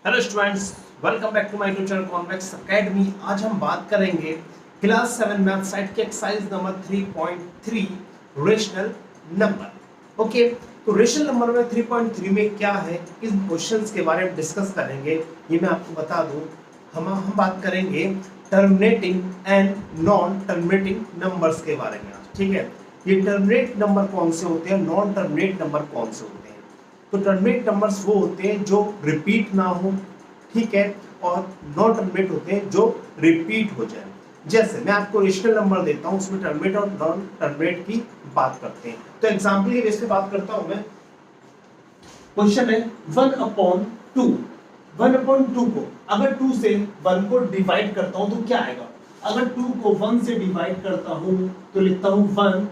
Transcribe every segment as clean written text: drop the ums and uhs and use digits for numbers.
Hello students, welcome back to my YouTube channel Convex Academy. आज हम बात करेंगे क्लास 7 मैथ साइट के exercise number 3.3 rational number. Okay, तो रेशनल नंबर में 3.3 में क्या है, इस क्वेश्चंस के बारे में डिस्कस करेंगे। ये मैं आपको बता दूं, हम बात करेंगे terminating and non terminating numbers के बारे में आज। ठीक है, ये टर्मिनेट नंबर कौन से होते हैं, नॉन टर्मिनेट नंबर कौन से होते हैं। तो टर्मिनेट नंबर्स वो होते हैं जो रिपीट ना हो, ठीक है, और नॉन टर्मिनेट होते हैं जो रिपीट हो जाए। जैसे मैं आपको रेशनल नंबर देता हूं, उसमें टर्मिनेट और नॉन टर्मिनेट की बात करते हैं। तो एग्जांपल की बेस पे बात करता हूं मैं। क्वेश्चन है 1/2। 1/2 को अगर 2 से 1 को डिवाइड करता हूं तो क्या आएगा। अगर 2 को 1 से डिवाइड करता हूं तो लिखता हूं 1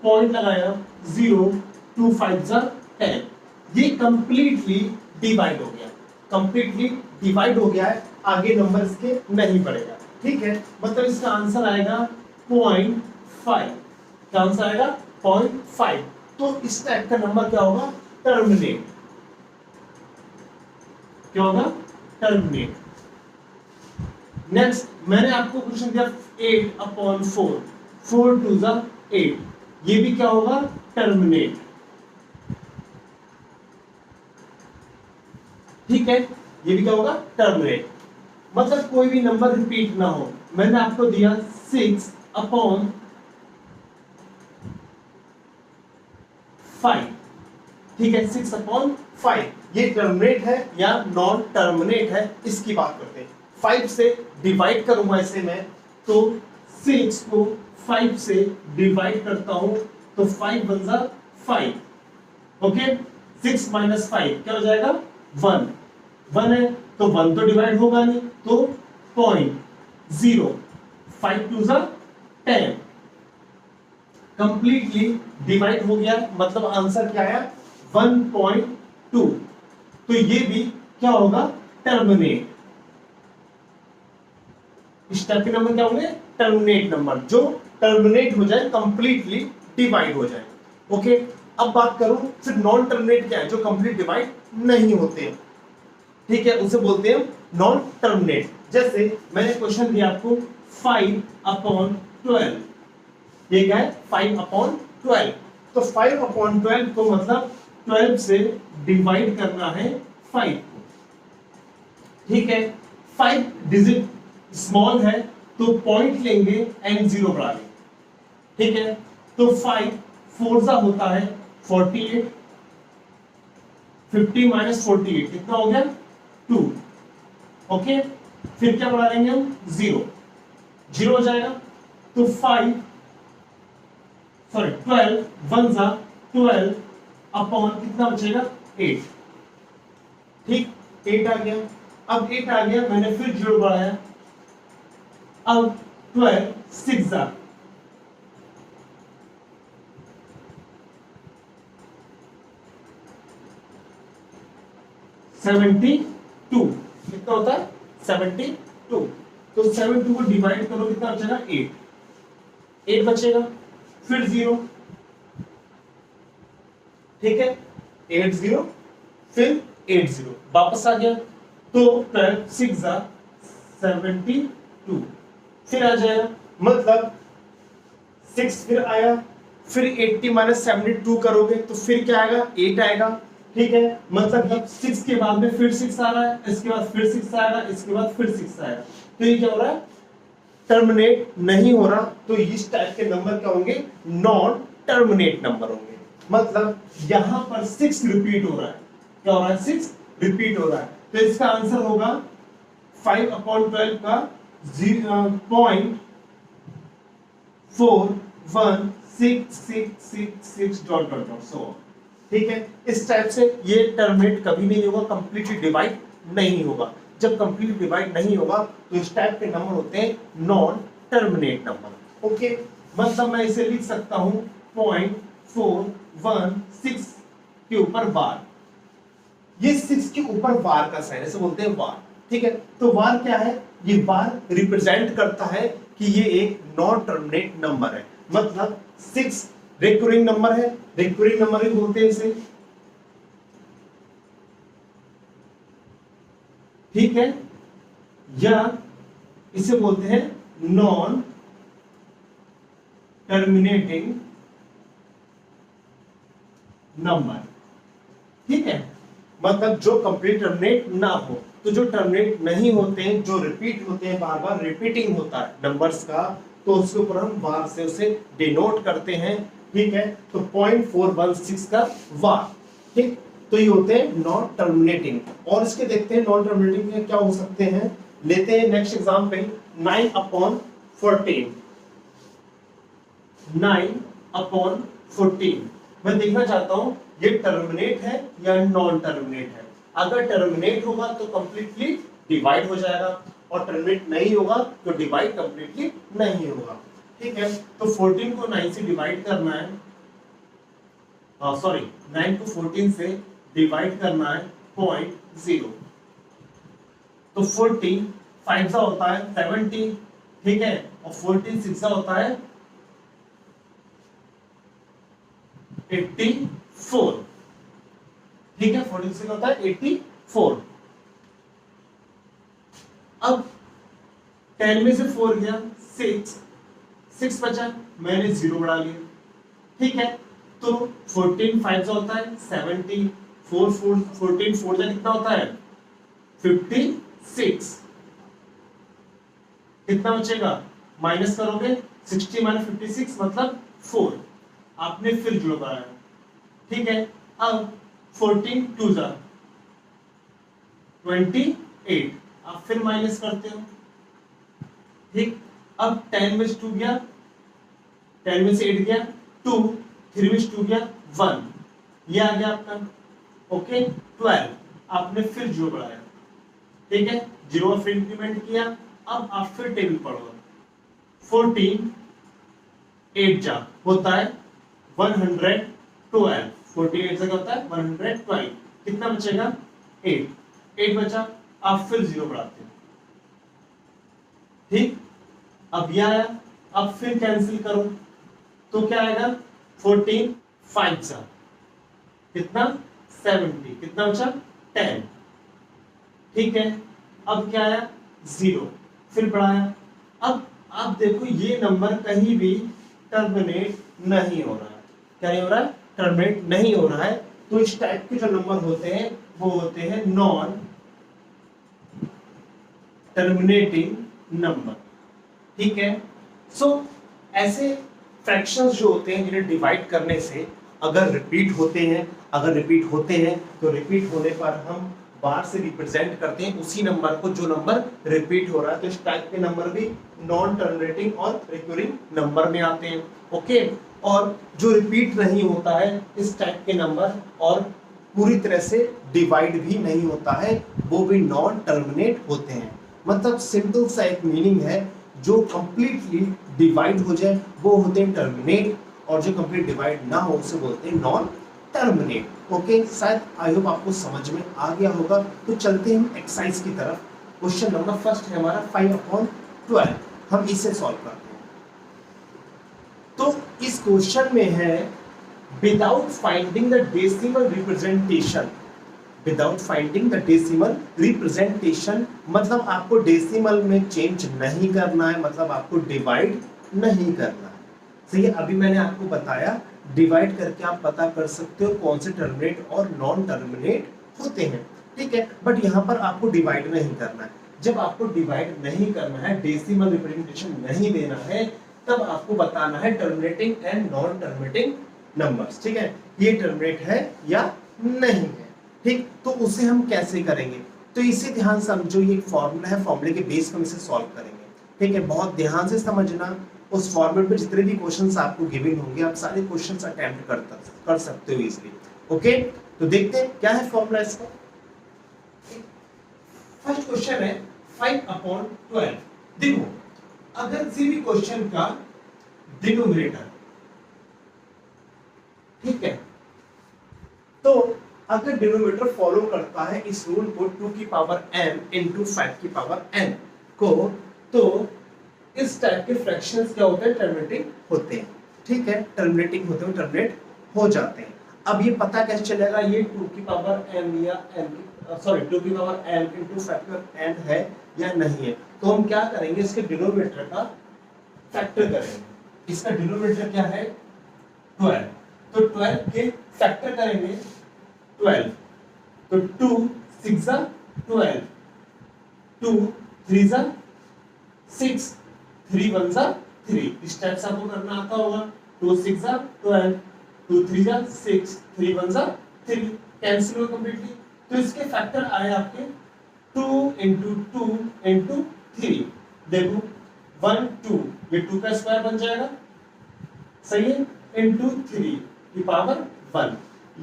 पॉइंट लगाया 0 2 5 10। ये कंप्लीटली डिवाइड हो गया, कंप्लीटली डिवाइड हो गया है, आगे नंबर इसके नहीं बढ़ेगा। ठीक है, मतलब इसका आंसर आएगा 0.5। क्या आंसर आएगा 0.5। तो इस टाइप का नंबर क्या होगा, टर्मिनेट। क्या होगा, टर्मिनेट। नेक्स्ट मैंने आपको क्वेश्चन दिया 8/4, 4 2 8। ये भी क्या होगा, टर्मिनेट। ठीक है, ये भी क्या होगा, टर्मिनेट। मतलब कोई भी नंबर रिपीट ना हो। मैंने आपको दिया 6/5, ठीक है, 6/5। ये टर्मिनेट है या नॉन टर्मिनेट है, इसकी बात करते हैं। 5 से डिवाइड करूंगा इसे मैं, तो 6 को 5 से डिवाइड करता हूं तो 5 1 जा 5। ओके, 6 - 5 क्या हो जाएगा, 1। 1 है तो 1 तो डिवाइड होगा नहीं, तो 0.0। 5 2 जा 10, कंप्लीटली डिवाइड हो गया। मतलब आंसर क्या आया, 1.2। तो ये भी क्या होगा, टर्मिनेट। इस टाइप के नंबर क्या होंगे, टर्मिनेट नंबर, जो टर्मिनेट हो जाए, कंप्लीटली डिवाइड हो जाए। ओके, अब बात करूं फिर नॉन टर्मिनेट क्या है, जो कंप्लीट डिवाइड नहीं होते। ठीक है, उसे बोलते हैं नॉन टर्मिनेट। जैसे मैंने क्वेश्चन दिया आपको 5/12। ये क्या है, 5/12। तो 5/12 को मतलब 12 से डिवाइड करना है 5 को। ठीक है, 5 डिजिट स्मॉल है तो पॉइंट लेंगे एंड 0 बढ़ा लेंगे। ठीक है, तो 5 4 होता है 48, 50 - 48 कितना हो गया, 2। ओके, फिर क्या बढ़ा लेंगे हम, 0 हो जाएगा। तो 12 1 जा 12 अपॉन कितना बचेगा, 8। ठीक, 8 आ गया। अब 8 आ गया, मैंने फिर 0 बढ़ाया। अब 12 6 जा 72। कितना होता है, 72। तो 72 को डिवाइड करो, कितना बचेगा, 8 बचेगा। फिर 0, ठीक है, 8 0, फिर 8 0 वापस आ गया। तो 12 6 जा 72, फिर आ जाएगा। मतलब 6 फिर आया, फिर 80 - 72 करोगे तो फिर क्या आएगा, 8 आएगा। ठीक है, मतलब 6 के बाद में फिर 6 आ रहा है, इसके बाद फिर 6 आएगा, इसके बाद फिर 6 आएगा। तो ये क्या हो रहा है, टर्मिनेट नहीं हो रहा। तो इस टाइप के नंबर क्या होंगे, नॉन टर्मिनेट नंबर होंगे। मतलब यहां पर 6 रिपीट हो रहा है। क्या हो रहा है, 6 रिपीट हो रहा है। तो इसका आंसर होगा 5/12 का 0.41666 ... ठीक है, इस टाइप से ये टर्मिनेट कभी नहीं होगा, कंप्लीटली डिवाइड नहीं होगा। जब कंप्लीट डिवाइड नहीं होगा तो इस टाइप के नंबर होते हैं नॉन टर्मिनेट नंबर। ओके, मतलब मैं इसे लिख सकता हूं 0.416 के ऊपर बार। ये 6 के ऊपर बार का साइन, ऐसे बोलते हैं बार। ठीक है, तो बार क्या है, ये बार रिप्रेजेंट करता है कि ये एक नॉन टर्मिनेट नंबर है। मतलब 6 रिकरिंग नंबर है, रिकरिंग नंबर भी बोलते हैं इसे। ठीक है, या इसे बोलते हैं नॉन टर्मिनेटिंग नंबर। ठीक है, मतलब जो कंप्लीट टर्मिनेट ना हो। तो जो टर्मिनेट नहीं होते हैं, जो रिपीट होते हैं, बार बार रिपीटिंग होता है नंबर्स का, तो उसके ऊपर हम वार से उसे डिनोट करते हैं। ठीक है, तो 0.416 का वार। ठीक, तो ये होते हैं नॉन टर्मिनेटिंग। और इसके देखते हैं नॉन टर्मिनेटिंग के क्या हो सकते हैं। लेते हैं नेक्स्ट एग्जांपल 9/14। 9/14 मैं देखना चाहता हूं ये टर्मिनेट है या नॉन टर्मिनेट है। अगर टर्मिनेट होगा तो कंप्लीटली डिवाइड हो जाएगा, और टर्मिनेट नहीं होगा तो डिवाइड कंप्लीटली नहीं होगा। ठीक है, तो 14 को 9 से डिवाइड करना है, सॉरी 9 को 14 से डिवाइड करना है 0.0। तो 14 5 सा होता है 70। ठीक है, और 14 6 सा होता है 84। ठीक है, 14 6 होता है 84। अब 10 में से 4 गया 6 बचा, मैंने 0 बढ़ा लिया। ठीक है, तो 14 5 सा होता है 70, 14 4 सा कितना होता है 56। कितना बचेगा, माइनस करोगे 60 माइनस 56 मतलब 4। आपने फिर जुड़ कराया। ठीक है, अब 14 2 जा 28, आप फिर माइनस करते हो। ठीक, अब 10 में से 2 गया, 10 में से 8 गया 2, 3 में से 2 गया 1, ये आ गया आपका। ओके, 12 आपने फिर जीरो बढ़ाया। ठीक है, जीरो फिर इंक्रीमेंट किया। अब आप फिर टेबल पढ़ो। 14 8 जा होता है 112। 48 से क्या होता है 112। कितना बचेगा 8 बचा, आप फिर 0 बढ़ाते हो। ठीक, अब यह आया, अब फिर कैंसिल करो तो क्या आएगा 14 5 सा कितना 70, कितना बचा 10। ठीक है, अब क्या आया 0, फिर बढ़ाया। अब आप देखो ये नंबर कहीं भी टर्मिनेट नहीं हो रहा है। क्या नहीं हो रहा है, टर्मिनेट नहीं हो रहा है। तो इस टाइप के जो नंबर होते हैं वो होते हैं नॉन टर्मिनेटिंग नंबर। ठीक है, सो ऐसे फ्रैक्शंस जो होते हैं जिन्हें डिवाइड करने से अगर रिपीट होते हैं, तो रिपीट होने पर हम बार से रिप्रेजेंट करते हैं उसी नंबर को जो नंबर रिपीट हो रहा है। तो इस टाइप के नंबर भी नॉन टर्मिनेटिंग और रिकरिंग नंबर में आते हैं। ओके, और जो रिपीट नहीं होता है इस टाइप के नंबर और पूरी तरह से डिवाइड भी नहीं होता है, वो भी नॉन टर्मिनेट होते हैं। मतलब सिंपल सा एक मीनिंग है, जो कंप्लीटली डिवाइड हो जाए वो होते हैं टर्मिनेट, और जो कंप्लीट डिवाइड ना हो उसे बोलते हैं नॉन टर्मिनेट। ओके, शायद आई होप आपको समझ में आ गया होगा। तो चलते हैं हम एक्सरसाइज की तरफ। क्वेश्चन नंबर फर्स्ट है हमारा 5/12, हम इसे सॉल्व करते हैं। तो इस क्वेश्चन में है without finding the decimal representation. Without finding the decimal representation मतलब आपको डेसिमल में चेंज नहीं करना है, मतलब आपको डिवाइड नहीं करना है। सही है, अभी मैंने आपको बताया डिवाइड करके आप पता कर सकते हो कौन से टर्मिनेट और नॉन टर्मिनेट होते हैं। ठीक है, बट यहाँ पर आपको डिवाइड नहीं करना है। जब आपको डिवाइड नहीं करना है, डेसिमल रिप्रेजेंटेशन नहीं देना है, तब आपको बताना है terminating and non terminating numbers. ठीक है, ये टर्मिनेट है या नहीं है। ठीक, तो उसे हम कैसे करेंगे, तो इसे ध्यान समझो, ये एक फॉर्मूला है, फॉर्मूले के बेस पर हम इसे सॉल्व करेंगे। ठीक है, बहुत ध्यान से समझना। उस फॉर्मेट पे जितने भी क्वेश्चंस आपको गिवन होंगे आप सारे क्वेश्चंस अटेम्प्ट कर सकते हो इजीली। ओके, तो देखते हैं क्या है फॉर्मूला इसका। फर्स्ट क्वेश्चन है 5/12। देखो, अगर किसी भी क्वेश्चन का डिनोमिनेटर, ठीक है, तो अगर डिनोमिनेटर फॉलो करता है इस रूल को 2 की पावर m इंटू 5 की पावर n को, तो इस टाइप के फ्रैक्शंस क्या होते हैं, टर्मिनेटिंग होते हैं। ठीक है, टर्मिनेटिंग होते हैं, टर्मिनेट हो जाते हैं। अब ये पता कैसे चलेगा, ये 2 की पावर m या m की सॉरी 2 की power n into factor n है या नहीं है, तो हम क्या करेंगे, इसके डिनोमिनेटर का फैक्टर करेंगे। इसका डिनोमिनेटर क्या है 12, तो 12 के फैक्टर करेंगे 12, तो 2 6 12, 2 3 6, 3 1 3। इस टाइप से आपको करना आता होगा। 2 6 12, 2 3 6, 3 1 3, कैंसिल हो कंप्लीटली। तो इसके फैक्टर आए आपके 2 इंटू 2 इंटू 3। देखो 1 2, ये 2 का स्क्वायर बन जाएगा, सही है, इंटू 3 की पावर 1।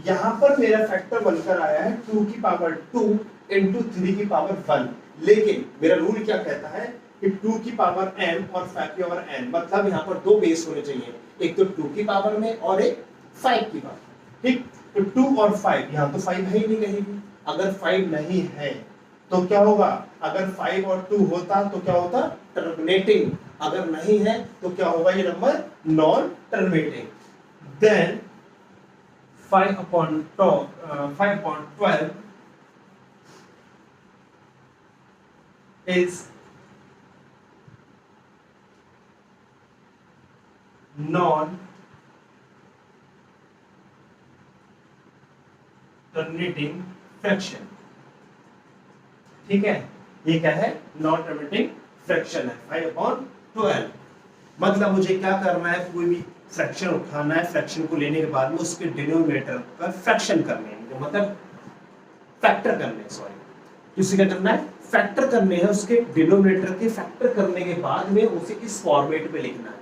यहां पर मेरा फैक्टर बनकर आया है 2 की पावर 2 इंटू 3 की पावर 1। लेकिन मेरा रूल क्या कहता है कि 2 की पावर m और 5 की पावर n, मतलब यहाँ पर दो बेस होने चाहिए, एक तो 2 की पावर में और एक 5 की पावर। ठीक, तो 2 और 5, यहाँ तो 5 है ही नहीं कहीं भी। अगर 5 नहीं है तो क्या होगा, अगर 5 और 2 होता तो क्या होता, टर्मिनेटिंग। अगर नहीं है तो क्या होगा, ये number non terminating. Then 5 upon 12 is non terminating fraction. ठीक है, ये क्या है, नॉन टर्मिनेटिंग फ्रैक्शन है 5/12। मतलब मुझे क्या करना है, कोई भी फ्रैक्शन उठाना है, फ्रैक्शन को लेने के बाद में उसके डिनोमिनेटर का फ्रैक्शन करने हैं, मतलब फैक्टर करने, सॉरी, किसी का करना है, फैक्टर करने हैं, उसके डिनोमिनेटर के फैक्टर करने के बाद में उसे इस फॉर्मेट में लिखना है।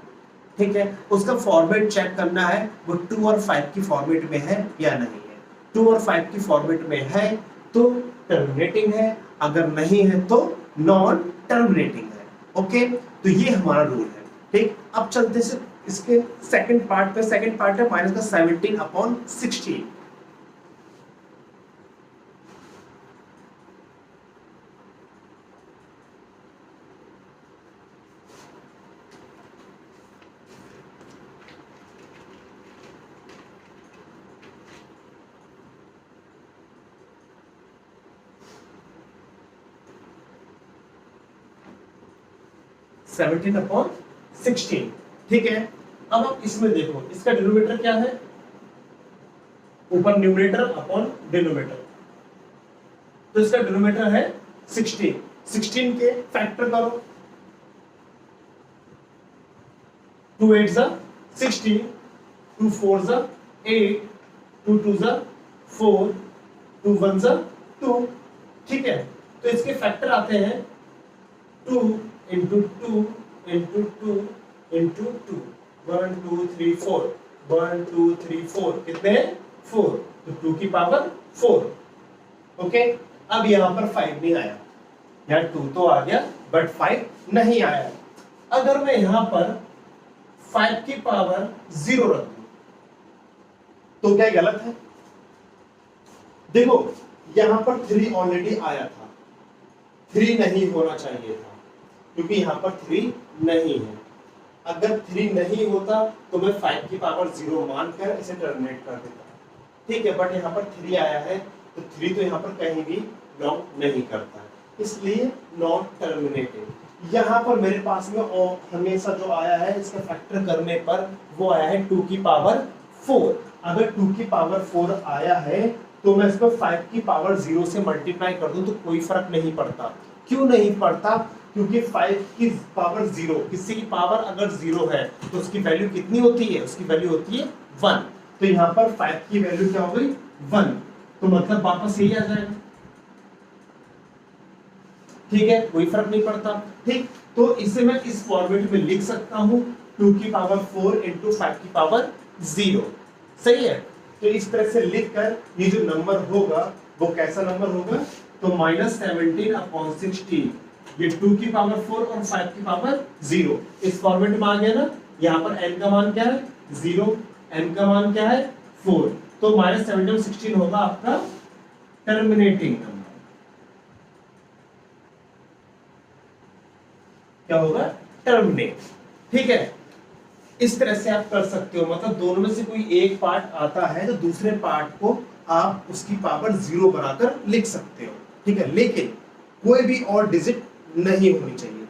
ठीक है, उसका फॉर्मेट चेक करना है वो 2 और 5 की फॉर्मेट में है या नहीं है। 2 और 5 की फॉर्मेट में है तो टर्मिनेटिंग है, अगर नहीं है तो नॉन टर्मिनेटिंग है। ओके, तो ये हमारा रूल है। ठीक, अब चलते से इसके सेकंड पार्ट पे। सेकंड पार्ट है माइनस का 17/16। Seventeen upon 16। ठीक है, अब आप इसमें देखो, इसका डिनोमिनेटर क्या है, ऊपर न्यूमरेटर अपॉन डिनोमिनेटर, तो इसका डिनोमिनेटर है 16। 16 के फैक्टर करो, 2 8 16, 2 4 8, 2 2 4, 2 1 2। ठीक है, तो इसके फैक्टर आते हैं 2 इंटू 2 इंटू 2 इंटू 2, 1 2 3 4, 1 2 3 4, कितने हैं 4, तो 2 की पावर 4। ओके, अब यहां पर 5 नहीं आया, यार 2 तो आ गया बट 5 नहीं आया। अगर मैं यहां पर 5 की पावर 0 रख दूं तो क्या गलत है? देखो यहां पर 3 ऑलरेडी आया था, 3 नहीं होना चाहिए था क्योंकि यहां पर 3 नहीं है। अगर 3 नहीं होता तो मैं 5 की पावर 0 मानकर इसे टर्मिनेट कर देता। ठीक है, बट यहाँ पर 3 आया है तो 3 तो यहाँ पर कहीं भी बिलोंग नहीं करता, इसलिए नॉन टर्मिनेटिंग। यहाँ पर मेरे पास में हमेशा जो आया है इसका फैक्टर करने पर वो आया है 2 की पावर 4। अगर 2 की पावर 4 आया है तो मैं इसको 5 की पावर 0 से मल्टीप्लाई कर दूं तो कोई फर्क नहीं पड़ता। क्यों नहीं पड़ता? क्योंकि 5 की पावर 0, किसी की पावर अगर 0 है तो उसकी वैल्यू कितनी होती है? उसकी वैल्यू होती है 1। तो यहाँ पर 5 की वैल्यू क्या हो गई? 1। तो मतलब वापस यही आ जाएगा। ठीक है, कोई फर्क नहीं पड़ता। ठीक, तो इसे मैं इस फॉर्मेट में लिख सकता हूं 2 की पावर 4 इंटू 5 की पावर 0। सही है, तो इस तरह से लिखकर ये जो नंबर होगा वो कैसा नंबर होगा? तो -17/16, ये 2 की पावर 4 और 5 की पावर 0 इस फॉर्मेट में आ गया ना। यहाँ पर n का मान क्या है? 0, n का मान क्या है? 4। तो -17/16 होगा आपका टर्मिनेटिंग नंबर। क्या होगा? टर्मिनेट। ठीक है, इस तरह से आप कर सकते हो, मतलब दोनों में से कोई एक पार्ट आता है तो दूसरे पार्ट को आप उसकी पावर 0 बनाकर लिख सकते हो, ठीक है, लेकिन कोई भी और डिजिट नहीं होनी चाहिए,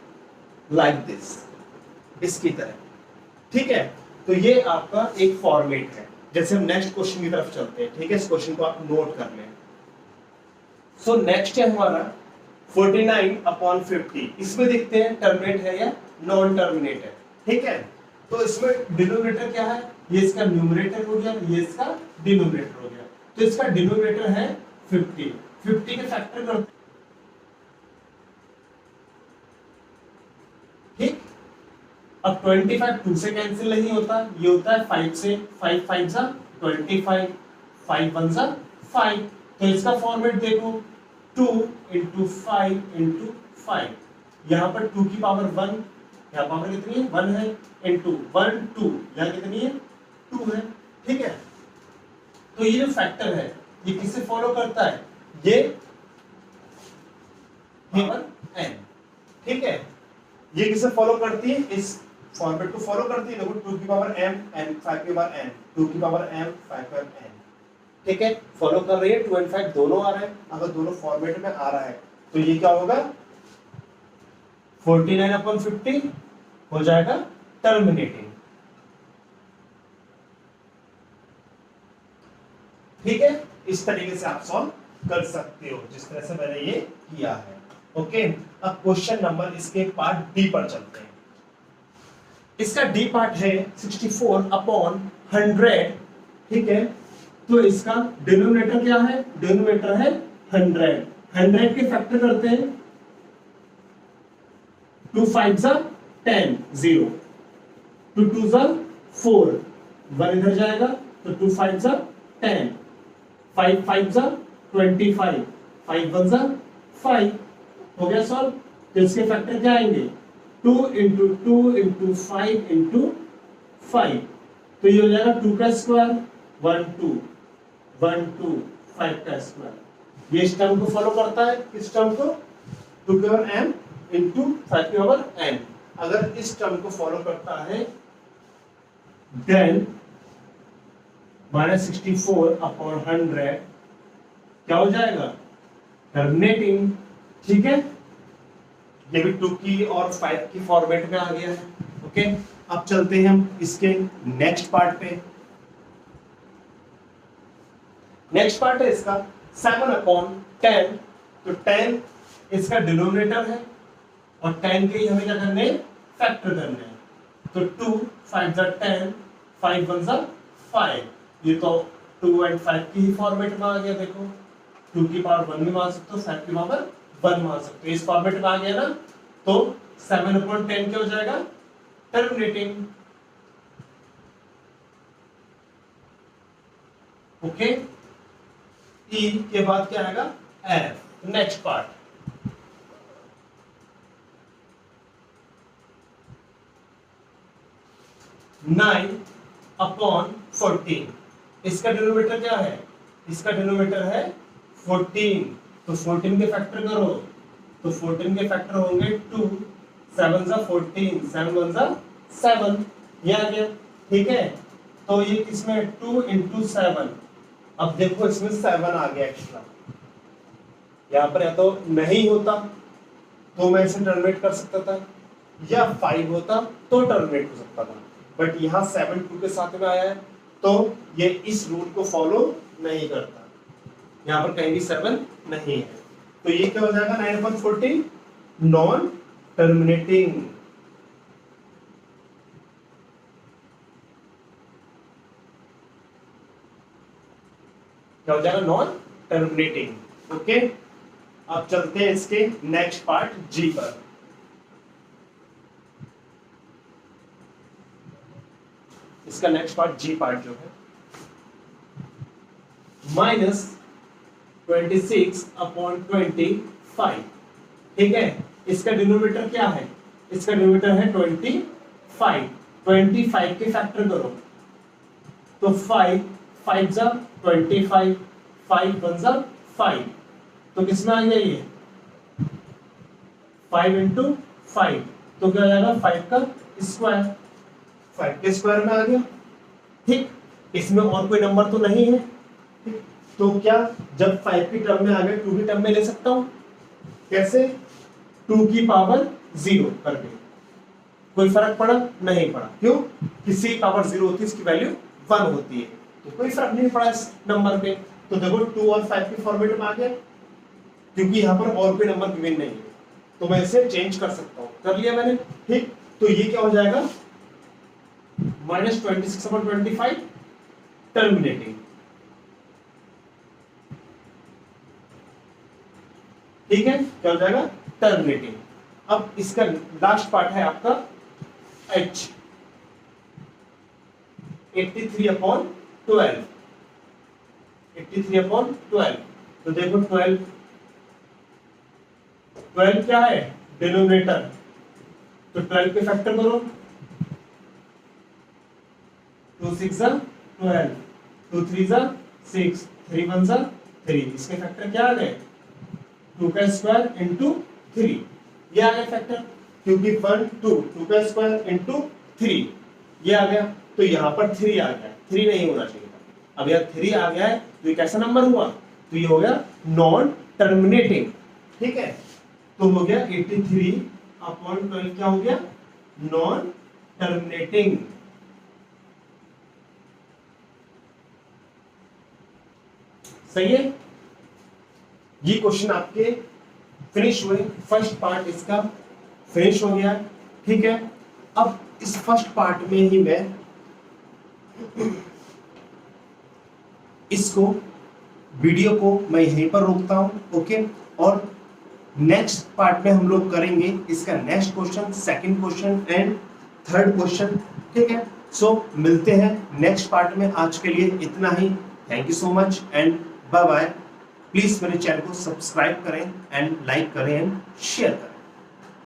लाइक दिस, इसकी तरह, ठीक है। तो ये आपका एक फॉर्मेट है। जैसे हम नेक्स्ट क्वेश्चन की तरफ चलते हैं, ठीक है, इस क्वेश्चन को आप नोट कर लें। सो नेक्स्ट है हमारा 49/50। इसमें देखते हैं टर्मिनेट है या नॉन टर्मिनेट है, ठीक है। तो इसमें डिनोमिनेटर क्या है, ये इसका न्यूमरेटर हो गया, ये इसका डिनोमिनेटर हो गया। तो इसका डिनोमिनेटर है 50, 50 के फैक्टर करते, ठीक। अब 25 2 से कैंसिल नहीं होता, ये होता है 5 से, 5 5 जा 25, 5 1 जा 5। तो इसका फॉर्मेट देखो 2 × 5 × 5, यहाँ पर 2 की पावर 1, यहाँ पावर कितनी है 1 है, इंटू 1 2, यहाँ कितनी है 2 है, ठीक है। तो ये जो फैक्टर है ये किससे फॉलो करता है, ये पावर n, ठीक है, ये किससे फॉलो करती है, इस फॉर्मेट को फॉलो करती है। देखो 2 की पावर m n 5 की पावर n, 2 की पावर m 5 की पावर n, ठीक है, फॉलो कर रही है। 2 और 5 दोनों आ रहे हैं, अगर दोनों फॉर्मेट में आ रहा है तो ये क्या होगा 49/50 हो जाएगा टर्मिनेटिंग, ठीक है। इस तरीके से आप सॉल्व कर सकते हो जिस तरह से मैंने ये किया है, ओके। अब क्वेश्चन नंबर इसके पार्ट डी पर चलते हैं। इसका डी पार्ट है 64/100, ठीक है। तो इसका डिनोमिनेटर क्या है, डिनोमिनेटर है 100, 100 के फैक्टर करते हैं, 2 5 जा 10 0, 2 2 जा 4, 1 इधर जाएगा तो 2 5 जा 10, 5 5 जा 25, 5 1 जा 5, हो गया सॉल्व। तो इसके फैक्टर क्या आएंगे 2 × 2 × 5 × 5, तो ये हो जाएगा 2 का स्क्वायर 1 2 1 2 5 का स्क्वायर। ये इस टर्म को फॉलो करता है, इस टर्म को 2 की पावर m × 5 की पावर n। अगर इस टर्म को फॉलो करता है देन -64/100 क्या हो जाएगा टर्मिनेटिंग, ठीक है। ये भी 2 की और 5 की फॉर्मेट में आ गया है, ओके। अब चलते हैं हम इसके नेक्स्ट पार्ट पे। नेक्स्ट पार्ट है इसका 7/10। तो 10 इसका डिनोमिनेटर है और 10 के ही हमें क्या करने हैं फैक्टर करने हैं। तो 2 5 जा 10, 5 1 जा 5, ये तो 2 और 5 की ही फॉर्मेट में आ गया। देखो 2 की पावर 1 भी मान सकते हो, 5 की पावर 1 मान सकते हो, इस फॉर्मेट में आ गया ना। तो 7/10 क्या हो जाएगा टर्मिनेटिंग, ओके। ई के बाद क्या आएगा F. Next part nine upon 14, इसका डिनोमिनेटर क्या है, इसका डिनोमिनेटर है 14, तो 14 के फैक्टर करो, तो 14 के फैक्टर होंगे 2, 7 जा 14, 7 1 जा 7, ये आ गया, ठीक है। तो ये इसमें 2 × 7, अब देखो इसमें 7 आ गया एक्स्ट्रा, यहाँ पर या तो नहीं होता तो मैं इसे टर्मिनेट कर सकता था, या 5 होता तो टर्मिनेट हो सकता था, बट यहाँ 7 2 के साथ में आया है तो ये इस रूल को फॉलो नहीं करता, यहाँ पर कहीं भी 7 नहीं है। तो ये क्या हो जाएगा 9/14 नॉन टर्मिनेटिंग, क्या हो जाएगा नॉन टर्मिनेटिंग, ओके। अब चलते हैं इसके नेक्स्ट पार्ट जी पर। इसका नेक्स्ट पार्ट जी पार्ट जो है -26/25, ठीक है। इसका डिनोमिनेटर क्या है, इसका डिनोमिनेटर है 25, 25 के फैक्टर करो, तो 5 5 जा 25, 5 1 जा 5, तो किसमें आ गया ये 5 × 5, तो क्या हो जाएगा 5 का स्क्वायर, 5 के स्क्वायर में आ गया, ठीक। इसमें और कोई नंबर तो नहीं है, तो क्या जब 5 की टर्म में आ गए 2 की टर्म में ले सकता हूं? कैसे? 2 की पावर 0 करके। कोई फर्क पड़ा? नहीं पड़ा। क्यों? किसी की पावर 0 होती है, इसकी वैल्यू 1 होती है, तो कोई फर्क नहीं पड़ा इस नंबर पे। तो देखो 2 और 5 के फॉर्मेट में आ गया, क्योंकि यहाँ पर और कोई नंबर गिवन नहीं है, तो मैं इसे चेंज कर सकता हूँ। कर लिया मैंने, ठीक। तो ये क्या हो जाएगा? -26/25 टर्मिनेटिंग, ठीक है, क्या हो जाएगा? टर्मिनेटिंग। अब इसका लास्ट पार्ट है आपका h, 83/12, 83/12। तो देखो 12 क्या है? डिनोमिनेटर, तो 12 के फैक्टर करो, 2 6 12, 2 3 6, 3 1 3, इसके फैक्टर क्या आ गए? 2 का स्क्वायर इंटू 3, ये आ गया फैक्टर, क्योंकि 1 2 2 का स्क्वायर इंटू 3 ये आ गया। तो यहाँ पर 3 आ गया, 3 नहीं होना चाहिए था। अब यह 3 आ गया है, तो ये कैसा नंबर हुआ? तो ये हो गया नॉन टर्मिनेटिंग, ठीक है। तो हो गया 83/12 क्या हो गया? Non terminating. सही है, ये क्वेश्चन आपके फिनिश हुए। फर्स्ट पार्ट इसका फिनिश हो गया, ठीक है। अब इस फर्स्ट पार्ट में ही मैं इसको वीडियो को मैं यहीं पर रोकता हूं, ओके। और नेक्स्ट पार्ट में हम लोग करेंगे इसका next question, second question and third question, ठीक है। सो मिलते हैं नेक्स्ट पार्ट में। आज के लिए इतना ही। Thank you so much and bye bye. Please मेरे चैनल को सब्सक्राइब करें एंड लाइक करें एंड शेयर करें।